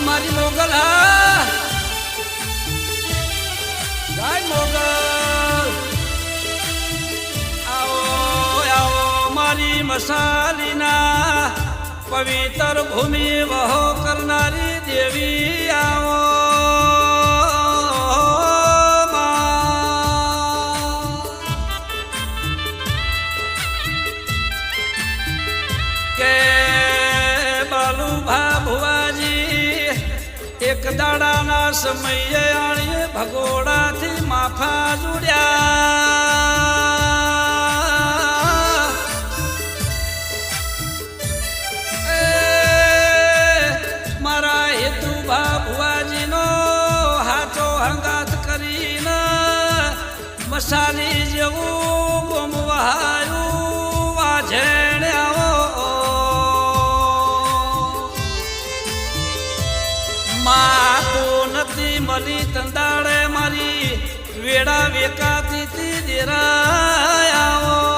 મારી મોગલ હા ગાય મોગલ આવો આવો મારી મસાલીના પવિત્ર ભૂમિ વહો કરનારી દેવી આવો કે બાલુભા ભુવાજી એક દાડાના સમયે આણીએ ભગોડાથી માફા જોડ્યા મારા હેતુ ભુવાજીનો હાથો હંગાત કરીને મસાલી જેવું ગોમ વહાયું વાઝેણ આવો માતો નથી મળી તંદાડે મારી વેડા વેકાતી દેરાય આવો